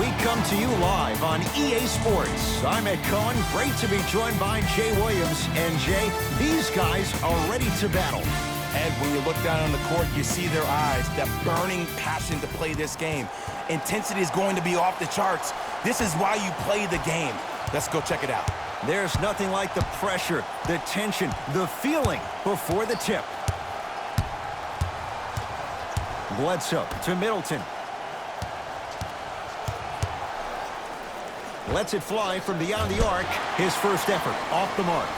We come to you live on EA Sports. I'm Ed Cohen. Great to be joined by Jay Williams. And Jay, these guys are ready to battle. Ed, when you look down on the court, you see their eyes, that burning passion to play this game. Intensity is going to be off the charts. This is why you play the game. Let's go check it out. There's nothing like the pressure, the tension, the feeling before the tip. Bledsoe to Middleton. Lets it fly from beyond the arc. His first effort off the mark.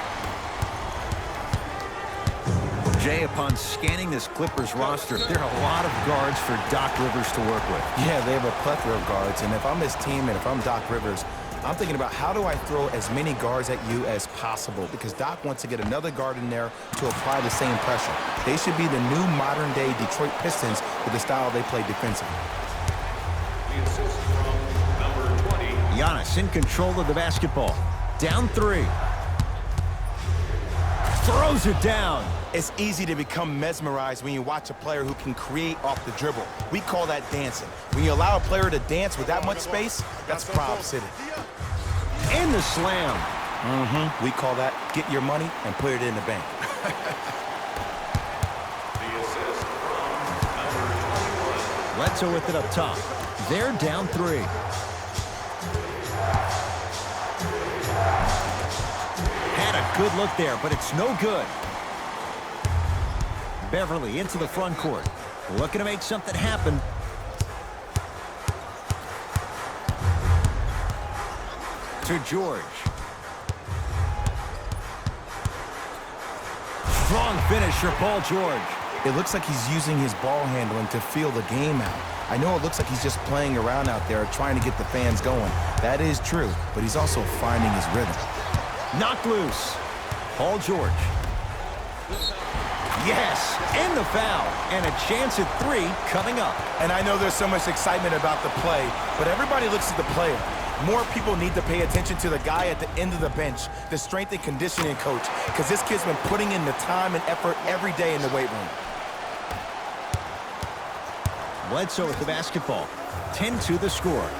Jay, upon scanning this Clippers roster, there are a lot of guards for Doc Rivers to work with. Yeah, they have a plethora of guards, and if I'm his team and if I'm Doc Rivers, I'm thinking about how do I throw as many guards at you as possible, because Doc wants to get another guard in there to apply the same pressure. They should be the new modern-day Detroit Pistons with the style they play defensively. Giannis in control of the basketball. Down 3. Throws it down. It's easy to become mesmerized when you watch a player who can create off the dribble. We call that dancing. When you allow a player to dance with that much space, that's Prob City. In the slam. We call that get your money and put it in the bank. Bledsoe with it up top. They're down 3. Had a good look there, but it's no good. Beverly into the front court. Looking to make something happen. To George. Strong finish for Paul George. It looks like he's using his ball handling to feel the game out. I know it looks like he's just playing around out there trying to get the fans going. That is true, but he's also finding his rhythm. Knocked loose. Paul George. Yes, and the foul. And a chance at 3 coming up. And I know there's so much excitement about the play, but everybody looks at the player. More people need to pay attention to the guy at the end of the bench, the strength and conditioning coach, because this kid's been putting in the time and effort every day in the weight room. Bledsoe with the basketball. 10-2 the score.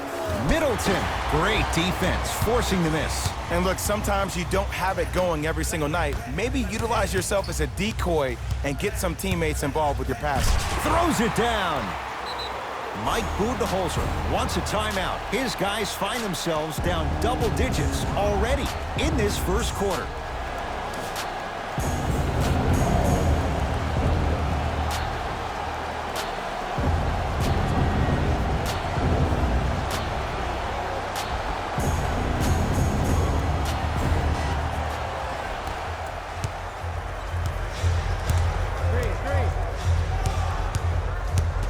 Middleton, great defense, forcing the miss. And look, sometimes you don't have it going every single night. Maybe utilize yourself as a decoy and get some teammates involved with your pass. Throws it down. Mike Budenholzer wants a timeout. His guys find themselves down double digits already in this first quarter.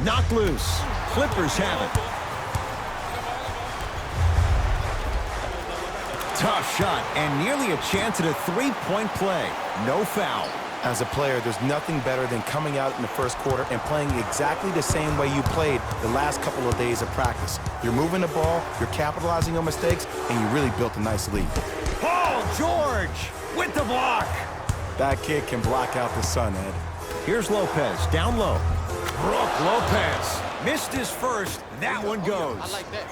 Knocked loose. Clippers have it. Tough shot and nearly a chance at a 3-point play. No foul. As a player, there's nothing better than coming out in the first quarter and playing exactly the same way you played the last couple of days of practice. You're moving the ball, you're capitalizing on mistakes, and you really built a nice lead. Paul George with the block. That kid can block out the sun, Ed. Here's Lopez, down low. Brook Lopez missed his first. That one goes. I like that.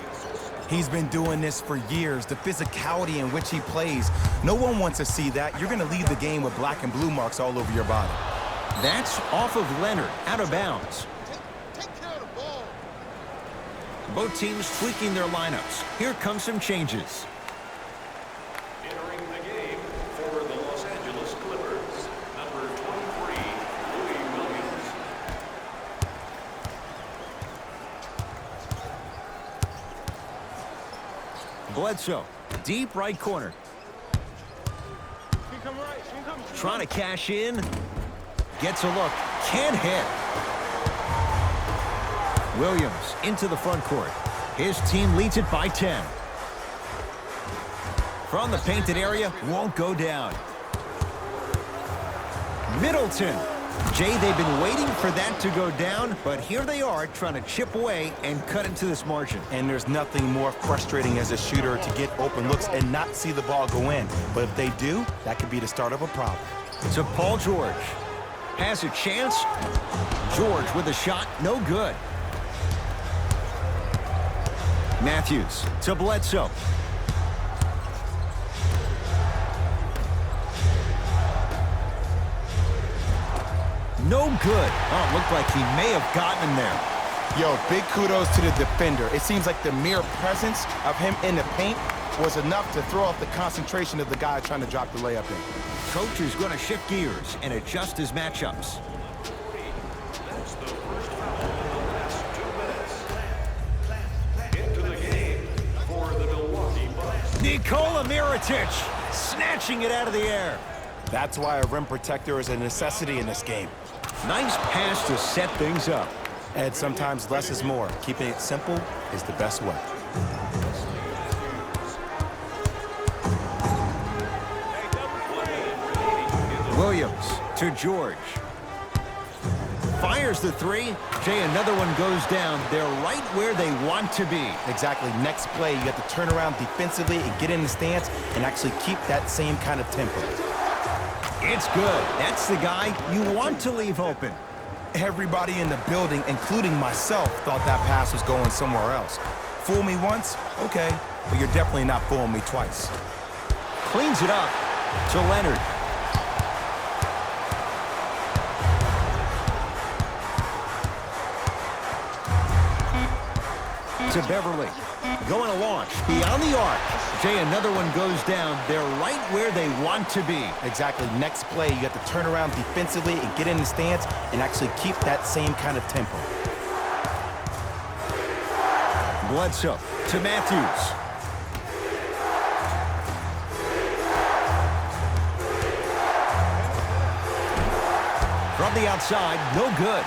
He's been doing this for years. The physicality in which he plays. No one wants to see that. You're going to leave the game with black and blue marks all over your body. That's off of Leonard, out of bounds. Take care of the ball. Both teams tweaking their lineups. Here come some changes. Entering the game for the Los Angeles Clippers, number 23, Louis Williams. Bledsoe, deep right corner. Trying to cash in. Gets a look. Can't hit. Williams into the front court. His team leads it by 10. From the painted area, won't go down. Middleton. Jay, they've been waiting for that to go down, but here they are trying to chip away and cut into this margin. And there's nothing more frustrating as a shooter to get open looks and not see the ball go in. But if they do, that could be the start of a problem. To Paul George. Has a chance. George with a shot, no good. Matthews to Bledsoe. No good. Oh, it looked like he may have gotten him there. Yo, big kudos to the defender. It seems like the mere presence of him in the paint was enough to throw off the concentration of the guy trying to drop the layup in. Coach is going to shift gears and adjust his matchups. That's the first foul in the last 2 minutes. Into the game for the Milwaukee Bucks. Nikola Mirotic snatching it out of the air. That's why a rim protector is a necessity in this game. Nice pass to set things up. Ed, sometimes less is more. Keeping it simple is the best way. Williams to George. Fires the three. Jay, another one goes down. They're right where they want to be. Exactly. Next play, you have to turn around defensively and get in the stance and actually keep that same kind of tempo. It's good. That's the guy you want to leave open. Everybody in the building, including myself, thought that pass was going somewhere else. Fool me once? Okay. But you're definitely not fooling me twice. Cleans it up to Leonard. To Beverly. Going to launch beyond the arc. Jay, another one goes down. They're right where they want to be. Exactly. Next play, you have to turn around defensively and get in the stance and actually keep that same kind of tempo. Bledsoe to Matthews. From the outside, no good.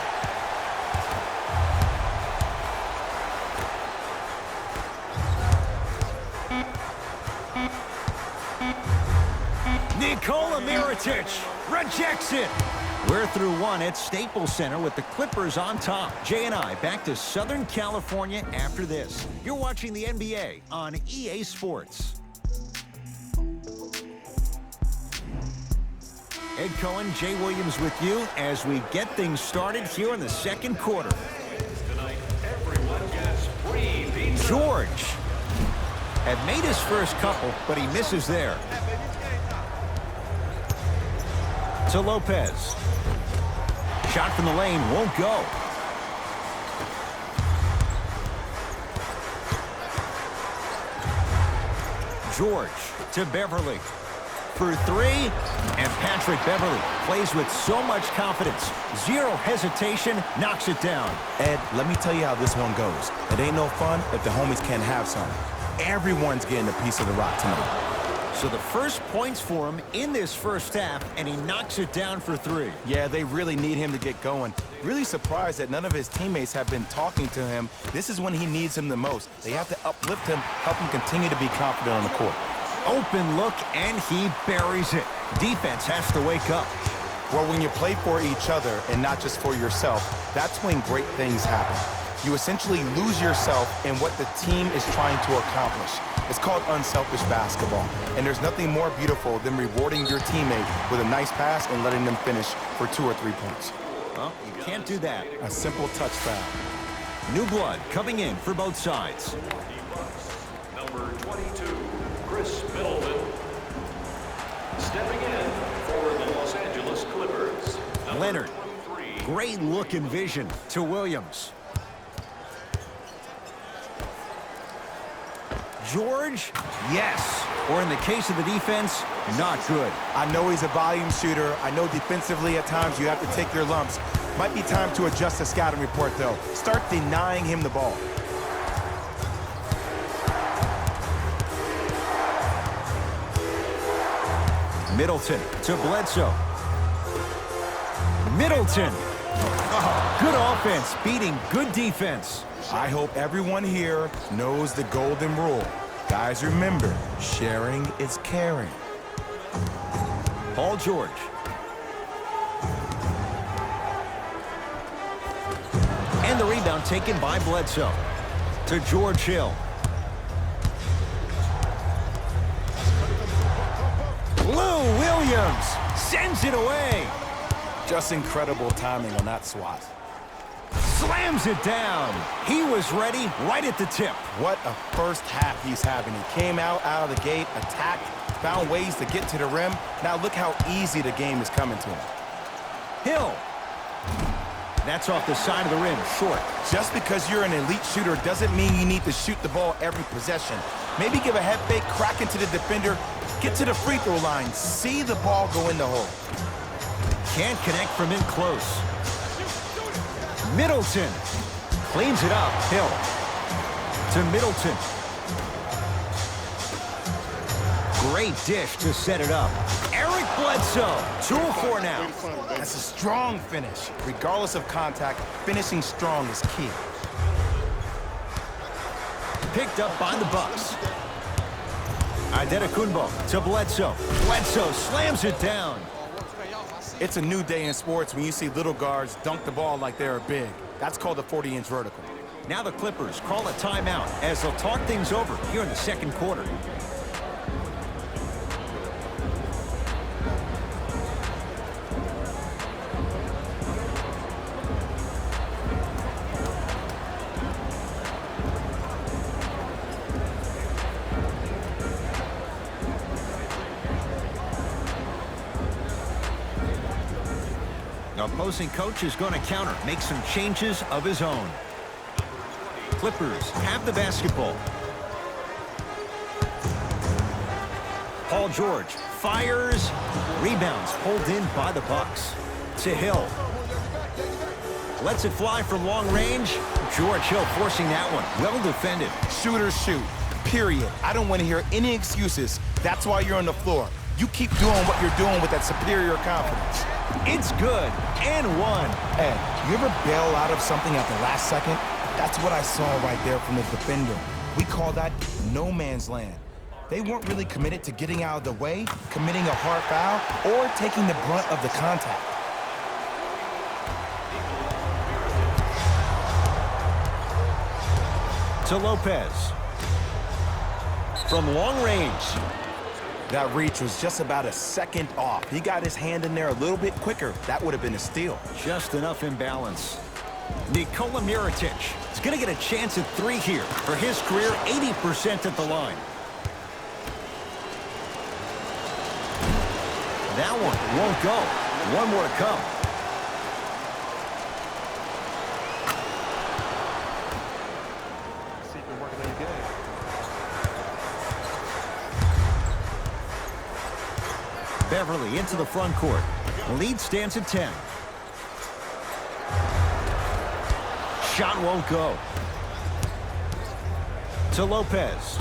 Nikola Mirotic rejects it. We're through one at Staples Center with the Clippers on top. Jay and I back to Southern California after this. You're watching the NBA on EA Sports. Ed Cohen, Jay Williams with you as we get things started here in the second quarter. Tonight, everyone gets free pizza. George had made his first couple, but he misses there. To Lopez. Shot from the lane won't go. George to Beverly for three, and Patrick Beverly plays with so much confidence. Zero hesitation, knocks it down. Ed, let me tell you how this one goes. It ain't no fun if the homies can't have some. Everyone's getting a piece of the rock tonight. So the first points for him in this first half, and he knocks it down for three. Yeah, they really need him to get going. Really surprised that none of his teammates have been talking to him. This is when he needs him the most. They have to uplift him, help him continue to be confident on the court. Open look, and he buries it. Defense has to wake up. Well, when you play for each other and not just for yourself, that's when great things happen. You essentially lose yourself in what the team is trying to accomplish. It's called unselfish basketball, and there's nothing more beautiful than rewarding your teammate with a nice pass and letting them finish for 2 or 3 points. Well, you can't do that. A simple touch foul. New blood coming in for both sides. Number 22, Chris Middleton. Stepping in for the Los Angeles Clippers. Number Leonard. 23. Great look and vision to Williams. George, yes. Or in the case of the defense, not good. I know he's a volume shooter. I know defensively at times you have to take your lumps. Might be time to adjust the scouting report, though. Start denying him the ball. Middleton to Bledsoe. Middleton. Oh, good offense beating good defense. I hope everyone here knows the golden rule. Guys, remember, sharing is caring. Paul George. And the rebound taken by Bledsoe. To George Hill. Lou Williams sends it away. Just incredible timing on that swat. Slams it down. He was ready right at the tip. What a first half he's having. He came out of the gate, attacked, found ways to get to the rim. Now look how easy the game is coming to him. Hill. That's off the side of the rim, short. Just because you're an elite shooter doesn't mean you need to shoot the ball every possession. Maybe give a head fake, crack into the defender, get to the free throw line, see the ball go in the hole. Can't connect from in close. Middleton cleans it up. Hill to Middleton. Great dish to set it up. Eric Bledsoe, 2 of 4 now. That's a strong finish. Regardless of contact, finishing strong is key. Picked up by the Bucks. Adetokunbo to Bledsoe. Bledsoe slams it down. It's a new day in sports when you see little guards dunk the ball like they're big. That's called a 40-inch vertical. Now the Clippers call a timeout as they'll talk things over here in the second quarter. Opposing coach is going to counter, make some changes of his own. Clippers have the basketball. Paul George fires, rebounds pulled in by the Bucks. To Hill. Lets it fly from long range. George Hill forcing that one. Well defended. Shooters shoot, period. I don't want to hear any excuses. That's why you're on the floor. You keep doing what you're doing with that superior confidence. It's good, and one. Ed, you ever bail out of something at the last second? That's what I saw right there from the defender. We call that no man's land. They weren't really committed to getting out of the way, committing a hard foul, or taking the brunt of the contact. To Lopez. From long range. That reach was just about a second off. He got his hand in there a little bit quicker. That would have been a steal. Just enough imbalance. Nikola Mirotic is going to get a chance at 3 here. For his career, 80% at the line. That one won't go. One more to come. Beverly into the front court. The lead stands at 10. Shot won't go. To Lopez.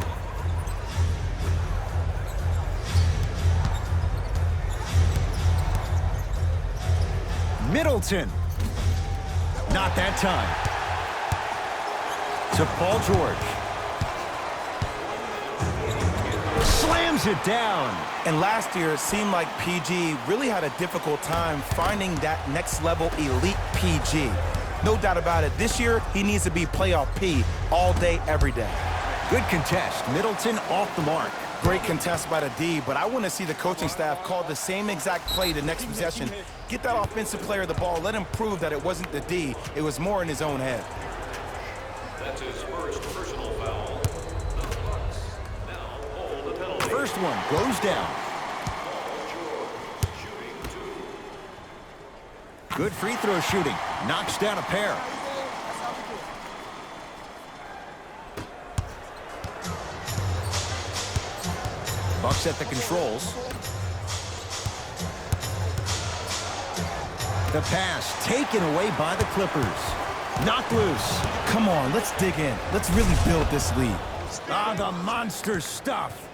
Middleton. Not that time. To Paul George. Slams it down. And last year, it seemed like PG really had a difficult time finding that next level elite PG. No doubt about it, this year, he needs to be playoff P all day, every day. Good contest. Middleton off the mark. Great contest by the D, but I want to see the coaching staff call the same exact play the next possession. Get that offensive player the ball. Let him prove that it wasn't the D. It was more in his own head. That's his first personal foul. The Bucks now hold the penalty. First one goes down. Paul George shooting 2. Good free throw shooting. Knocks down a pair. Bucks at the controls. The pass taken away by the Clippers. Knocked loose. Come on, let's dig in. Let's really build this lead. Ah, the monster stuff.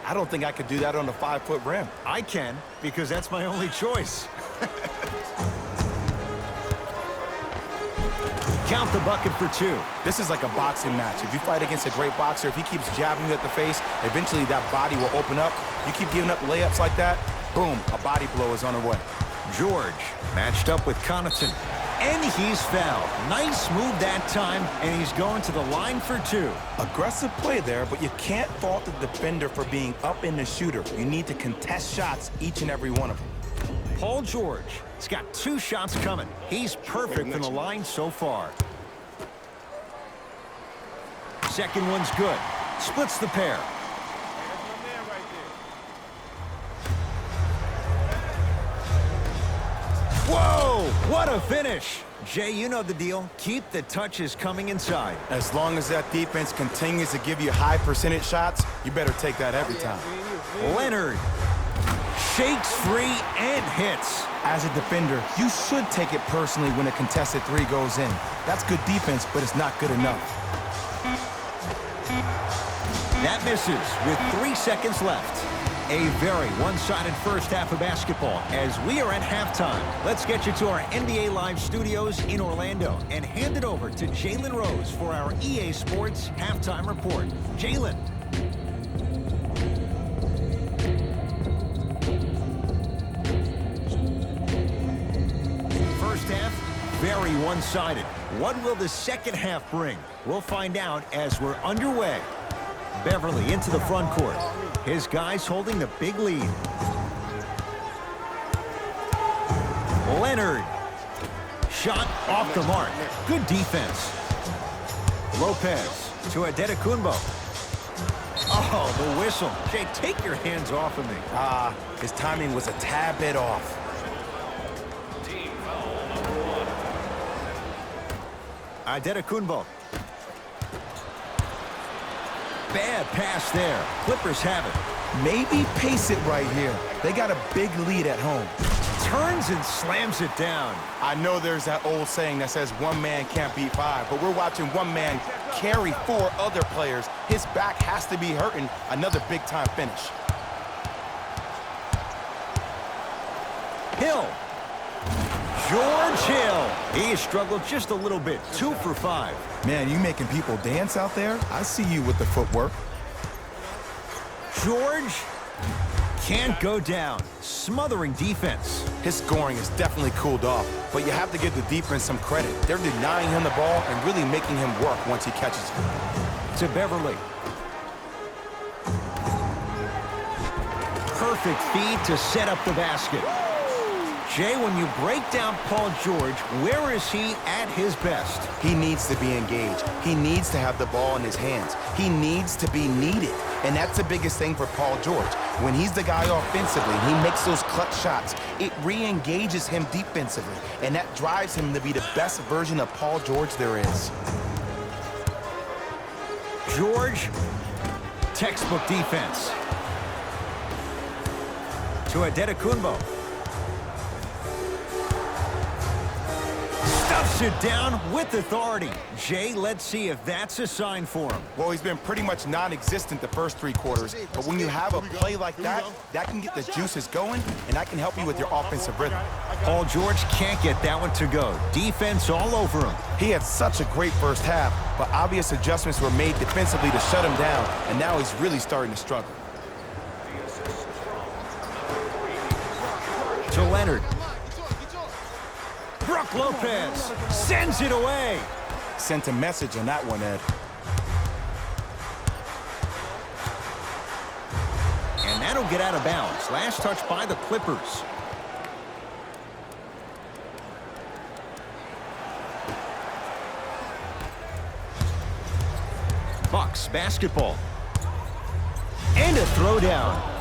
I don't think I could do that on a 5-foot rim. I can, because that's my only choice. Count the bucket for 2. This is like a boxing match. If you fight against a great boxer, if he keeps jabbing you at the face, eventually that body will open up. You keep giving up layups like that, boom, a body blow is on the way. George matched up with Connaughton. And he's fouled. Nice move that time, and he's going to the line for 2. Aggressive play there, but you can't fault the defender for being up in the shooter. You need to contest shots, each and every one of them. Paul George. He's got 2 shots coming. He's perfect from the line so far. Second one's good. Splits the pair. Whoa! What a finish! Jay, you know the deal. Keep the touches coming inside. As long as that defense continues to give you high percentage shots, you better take that every time. Leonard shakes free and hits. As a defender, you should take it personally when a contested 3 goes in. That's good defense, but it's not good enough. That misses with 3 seconds left. A very one-sided first half of basketball as we are at halftime. Let's get you to our NBA Live studios in Orlando and hand it over to Jalen Rose for our EA Sports halftime report. Jalen. First half, very one-sided. What will the second half bring? We'll find out as we're underway. Beverly into the front court. His guys holding the big lead. Leonard. Shot off the mark. Good defense. Lopez to Adetokunbo. Oh, the whistle. Jay, take your hands off of me. His timing was a tad bit off. Team foul number 1. Adetokunbo. Bad pass there. Clippers have it. Maybe pace it right here. They got a big lead at home. Turns and slams it down. I know there's that old saying that says 1 man can't beat 5, but we're watching 1 man carry 4 other players. His back has to be hurting. Another big-time finish. Hill. George Hill. He has struggled just a little bit. 2 for 5. Man, you making people dance out there? I see you with the footwork. George can't go down. Smothering defense. His scoring is definitely cooled off, but you have to give the defense some credit. They're denying him the ball and really making him work once he catches it. To Beverly. Perfect feed to set up the basket. Jay, when you break down Paul George, where is he at his best? He needs to be engaged. He needs to have the ball in his hands. He needs to be needed. And that's the biggest thing for Paul George. When he's the guy offensively, he makes those clutch shots. It re-engages him defensively, and that drives him to be the best version of Paul George there is. George, textbook defense. To Adetokunbo. Stuffs it down with authority. Jay, let's see if that's a sign for him. Well, he's been pretty much non-existent the first 3 quarters, but when you have a play like that, that can get the juices going, and that can help you with your offensive rhythm. Paul George can't get that one to go. Defense all over him. He had such a great first half, but obvious adjustments were made defensively to shut him down, and now he's really starting to struggle. To Leonard. Brook Lopez sends it away. Sent a message on that one, Ed. And that'll get out of bounds. Last touch by the Clippers. Bucks basketball. And a throwdown.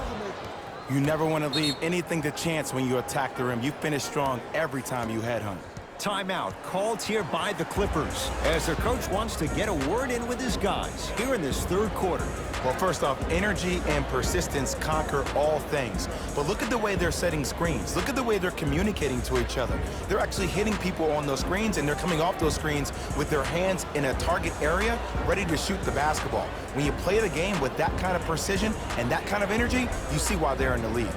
You never want to leave anything to chance when you attack the rim. You finish strong every time you headhunt. Timeout called here by the Clippers as their coach wants to get a word in with his guys here in this 3rd quarter. Well, first off, energy and persistence conquer all things. But look at the way they're setting screens. Look at the way they're communicating to each other. They're actually hitting people on those screens, and they're coming off those screens with their hands in a target area, ready to shoot the basketball. When you play the game with that kind of precision and that kind of energy, you see why they're in the lead.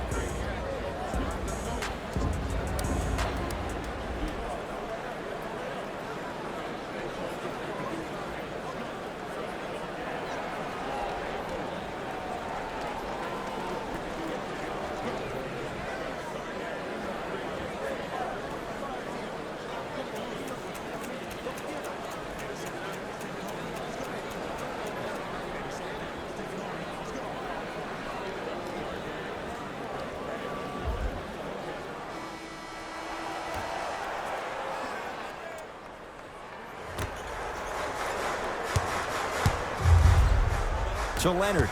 To Leonard.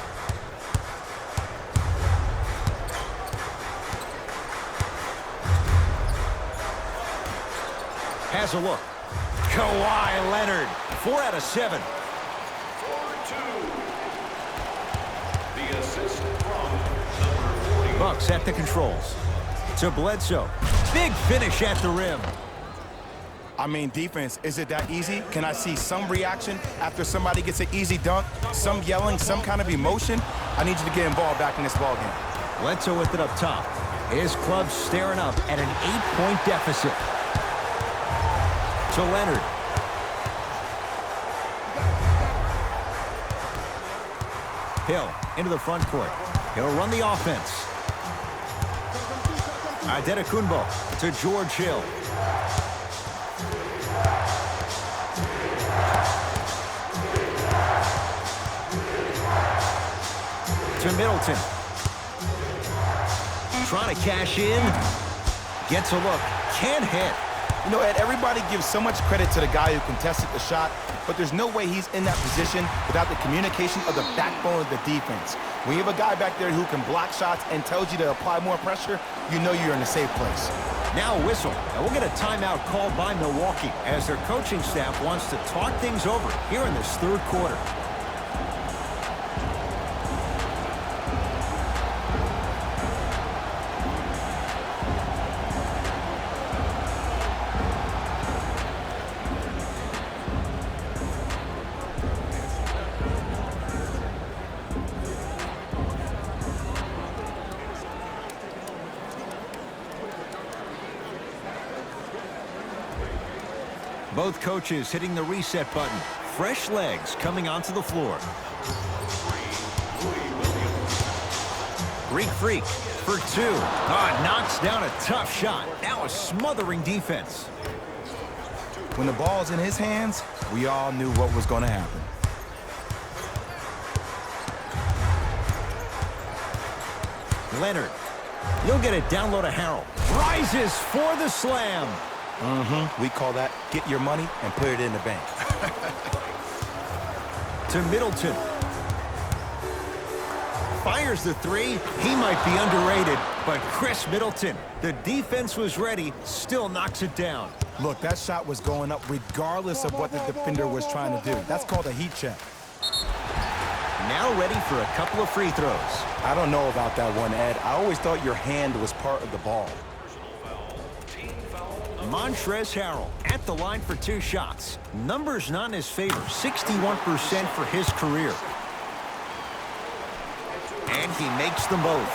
Has a look. Kawhi Leonard. 4 out of 7. For 2. The assist from number 40. Bucks at the controls. To Bledsoe. Big finish at the rim. I mean, defense, is it that easy? Can I see some reaction after somebody gets an easy dunk? Some yelling, some kind of emotion? I need you to get involved back in this ballgame. Bledsoe with it up top. His club staring up at an 8-point deficit. To Leonard. Hill into the front court. He'll run the offense. Adetokunbo to George Hill. To Middleton. Trying to cash in. Gets a look. Can't hit. You know, Ed, everybody gives so much credit to the guy who contested the shot, but there's no way he's in that position without the communication of the backbone of the defense. When you have a guy back there who can block shots and tells you to apply more pressure, you know you're in a safe place. Now a whistle, and we'll get a timeout called by Milwaukee as their coaching staff wants to talk things over here in this third quarter. Both coaches hitting the reset button. Fresh legs coming onto the floor. Greek Freak for 2. Knocks down a tough shot. Now a smothering defense. When the ball's in his hands, we all knew what was going to happen. Leonard. He'll get it down low to Harrell. Rises for the slam. We call that get your money and put it in the bank. To Middleton. Fires the 3. He might be underrated, but Chris Middleton, the defense was ready, still knocks it down. Look, that shot was going up regardless of what the defender was trying to do. That's called a heat check. Now ready for a couple of free throws. I don't know about that one, Ed. I always thought your hand was part of the ball. Montrezl Harrell at the line for 2 shots. Numbers not in his favor. 61% for his career. And he makes them both.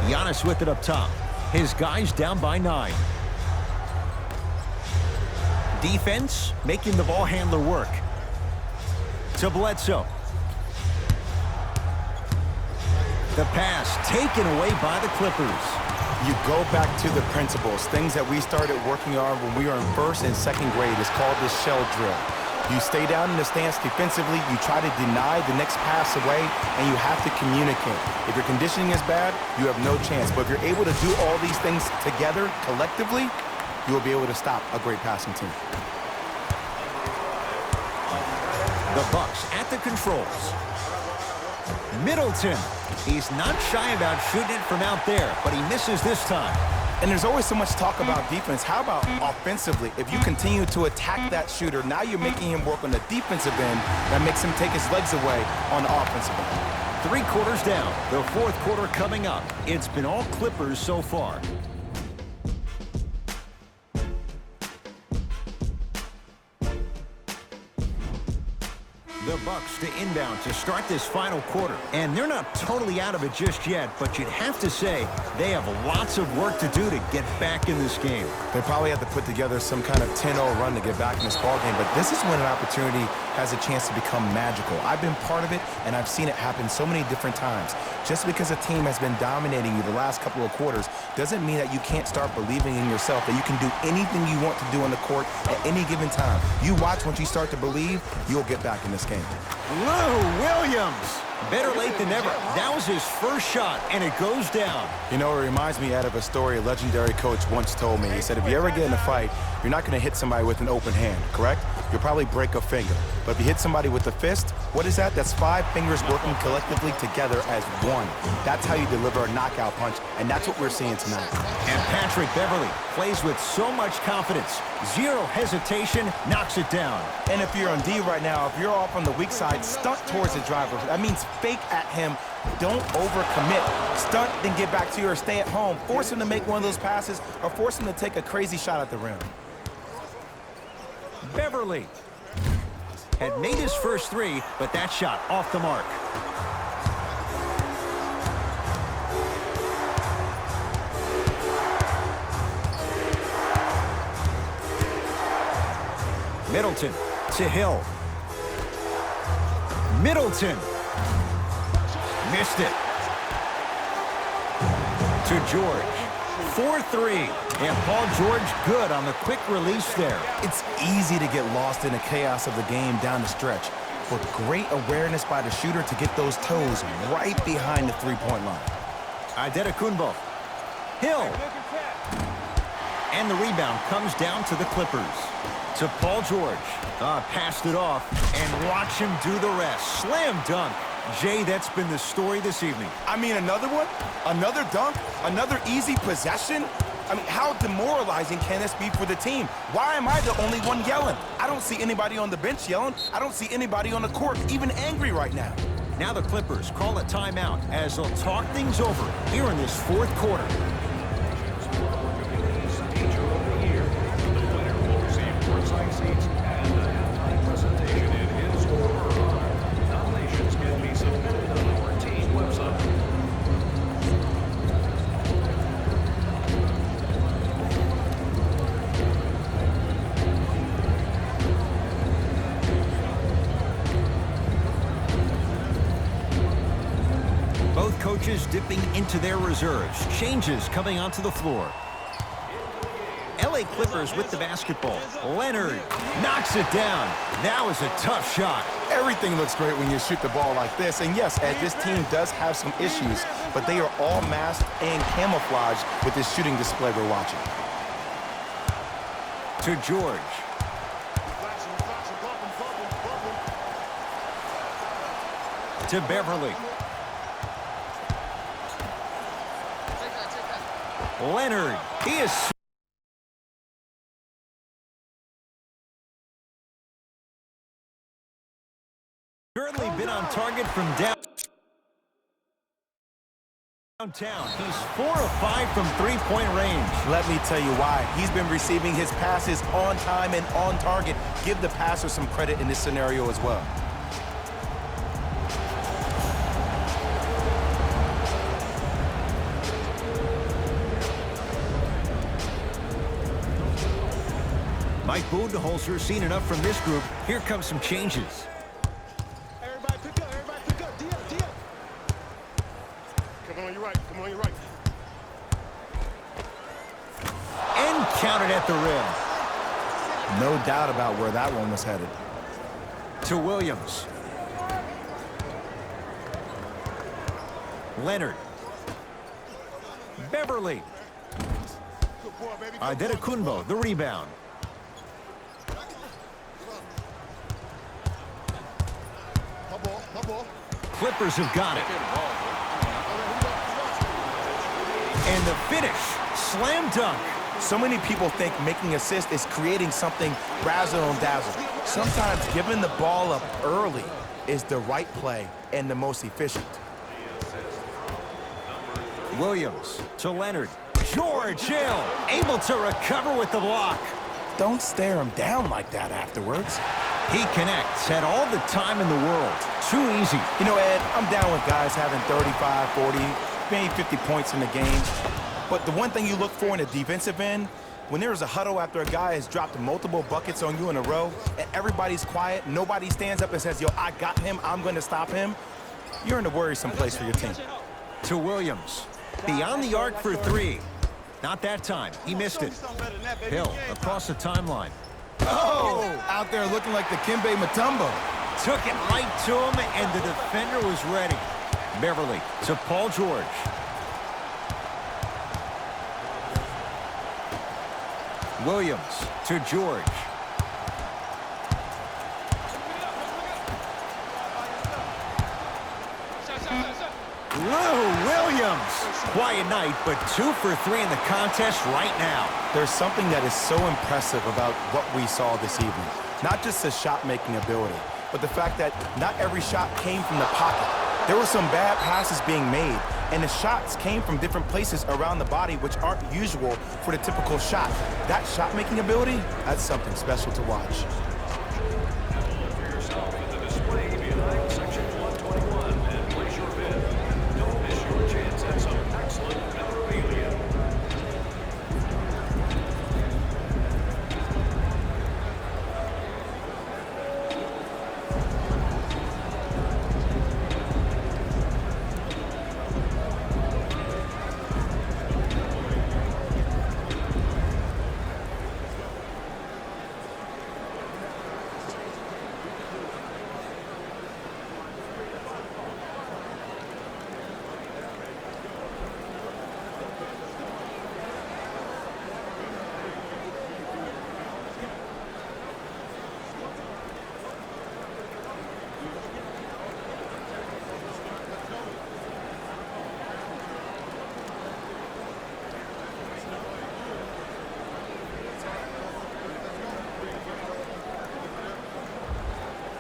Giannis with it up top. His guys down by 9. Defense making the ball handler work. To Bledsoe. The pass taken away by the Clippers. You go back to the principles, things that we started working on when we were in 1st and 2nd grade. It's called the shell drill. You stay down in the stance defensively, you try to deny the next pass away, and you have to communicate. If your conditioning is bad, you have no chance. But if you're able to do all these things together, collectively, you will be able to stop a great passing team. The Bucks at the controls. Middleton. He's not shy about shooting it from out there, but he misses this time. And there's always so much talk about defense. How about offensively? If you continue to attack that shooter, now you're making him work on the defensive end. That makes him take his legs away on the offensive end. 3 quarters down. The 4th quarter coming up. It's been all Clippers so far. The Bucks to inbound to start this final quarter. And they're not totally out of it just yet, but you'd have to say they have lots of work to do to get back in this game. They probably have to put together some kind of 10-0 run to get back in this ballgame, but this is when an opportunity has a chance to become magical. I've been part of it, and I've seen it happen so many different times. Just because a team has been dominating you the last couple of quarters doesn't mean that you can't start believing in yourself, that you can do anything you want to do on the court at any given time. You watch, once you start to believe, you'll get back in this game. Lou Williams. Better late than never. That was his first shot, and it goes down. You know, it reminds me of a story a legendary coach once told me. He said, if you ever get in a fight, you're not going to hit somebody with an open hand, correct? You'll probably break a finger. But if you hit somebody with a fist, what is that? That's 5 fingers working collectively together as one. That's how you deliver a knockout punch, and that's what we're seeing tonight. And Patrick Beverley plays with so much confidence. Zero hesitation, knocks it down. And if you're on D right now, if you're off on the weak side, stunt towards the driver. That means fake at him. Don't overcommit. Stunt, then get back to you or stay at home. Force him to make one of those passes or force him to take a crazy shot at the rim. Beverley had made his first 3, but that shot off the mark. Middleton to Hill. Middleton. Missed it. To George. 4-3. And Paul George good on the quick release there. It's easy to get lost in the chaos of the game down the stretch, but great awareness by the shooter to get those toes right behind the three-point line. Adetokunbo. Hill. And the rebound comes down to the Clippers. To Paul George. Passed it off, and watch him do the rest. Slam dunk. Jay, that's been the story this evening. I mean, another one? Another dunk? Another easy possession? I mean, how demoralizing can this be for the team? Why am I the only one yelling? I don't see anybody on the bench yelling. I don't see anybody on the court even angry right now. Now the Clippers call a timeout as they'll talk things over here in this 4th quarter. Both coaches dipping into their reserves. Changes coming onto the floor. LA Clippers with the basketball. Leonard knocks it down. That was a tough shot. Everything looks great when you shoot the ball like this. And yes, Ed, this team does have some issues, but they are all masked and camouflaged with this shooting display we're watching. To George. To Beverley. Leonard, he is certainly been on target from downtown. He's 4 of 5 from three-point range. Let me tell you why. He's been receiving his passes on time and on target. Give the passer some credit in this scenario as well. Mike Budenholzer seen enough from this group. Here comes some changes. Everybody pick up, everybody pick up. D up, D up. Come on your right, come on your right. And counted at the rim. No doubt about where that one was headed. To Williams. Leonard. Beverley. Good boy, baby. Adetokunbo, the rebound. My ball. Clippers have got it. And the finish. Slam dunk. So many people think making assists is creating something razzle and dazzle. Sometimes giving the ball up early is the right play and the most efficient. Williams to Leonard. George Hill able to recover with the block. Don't stare him down like that afterwards. He connects, had all the time in the world. Too easy. You know, Ed, I'm down with guys having 35, 40, maybe 50 points in the game. But the one thing you look for in a defensive end, when there is a huddle after a guy has dropped multiple buckets on you in a row, and everybody's quiet, nobody stands up and says, yo, I got him, I'm going to stop him, you're in a worrisome place for your team. To Williams. Beyond the arc for 3. Not that time. He missed it. Hill across the timeline. Oh, out there looking like the Kimbe Mutombo. Took it right to him, and the defender was ready. Beverly to Paul George. Williams to George. Lou Williams. Quiet night, but 2 for 3 in the contest right now. There's something that is so impressive about what we saw this evening. Not just the shot-making ability, but the fact that not every shot came from the pocket. There were some bad passes being made, and the shots came from different places around the body, which aren't usual for the typical shot. That shot-making ability, that's something special to watch. For yourself in the display behind section 121 and place your bid. Don't miss your chance at some excellent memorabilia.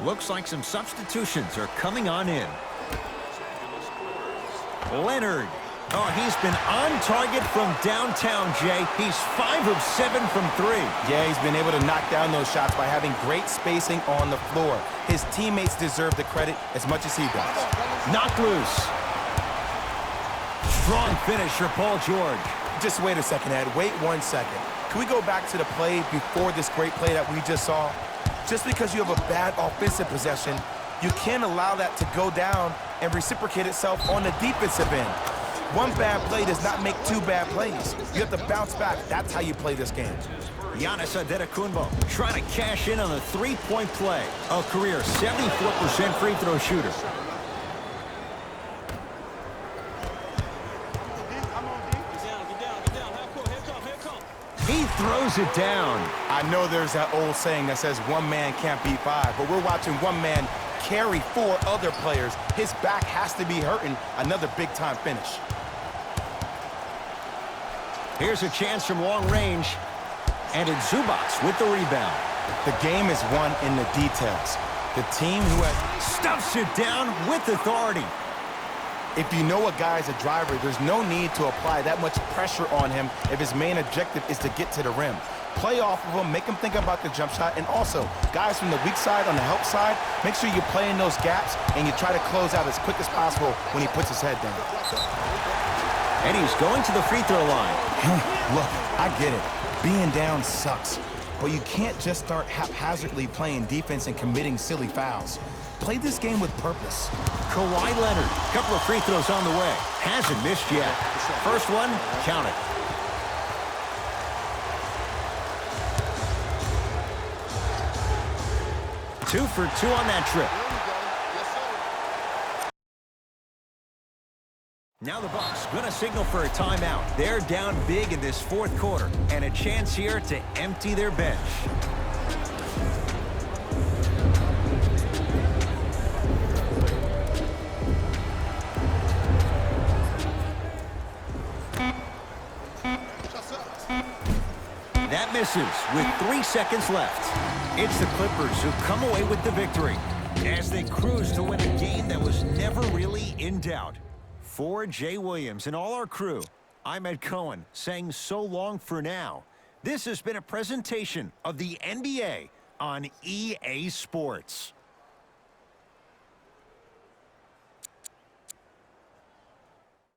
Looks like some substitutions are coming on in. Leonard. Oh, he's been on target from downtown, Jay. He's 5 of 7 from 3. Yeah, he's been able to knock down those shots by having great spacing on the floor. His teammates deserve the credit as much as he does. Knocked loose. Strong finish for Paul George. Just wait a second, Ed. Wait 1 second. Can we go back to the play before this great play that we just saw? Just because you have a bad offensive possession, you can't allow that to go down and reciprocate itself on the defensive end. One bad play does not make 2 bad plays. You have to bounce back. That's how you play this game. Giannis Antetokounmpo trying to cash in on the 3-point play. A career 74% free throw shooter. He throws it down. I know there's that old saying that says one man can't beat 5, but we're watching one man carry 4 other players. His back has to be hurting. Another big-time finish. Here's a chance from long range. And it's Zubac with the rebound. The game is won in the details. The team who has Stuffs it down with authority. If you know a guy is a driver, there's no need to apply that much pressure on him if his main objective is to get to the rim. Play off of him, make him think about the jump shot, and also, guys from the weak side, on the help side, make sure you play in those gaps and you try to close out as quick as possible when he puts his head down. And he's going to the free throw line. Look, I get it. Being down sucks, but you can't just start haphazardly playing defense and committing silly fouls. Play this game with purpose. Kawhi Leonard, couple of free throws on the way. Hasn't missed yet. First one, count it. Two for 2 on that trip. Now the Bucks gonna signal for a timeout. They're down big in this 4th quarter, and a chance here to empty their bench. That misses with 3 seconds left. It's the Clippers who come away with the victory as they cruise to win a game that was never really in doubt. For Jay Williams and all our crew, I'm Ed Cohen saying so long for now. This has been a presentation of the NBA on EA Sports.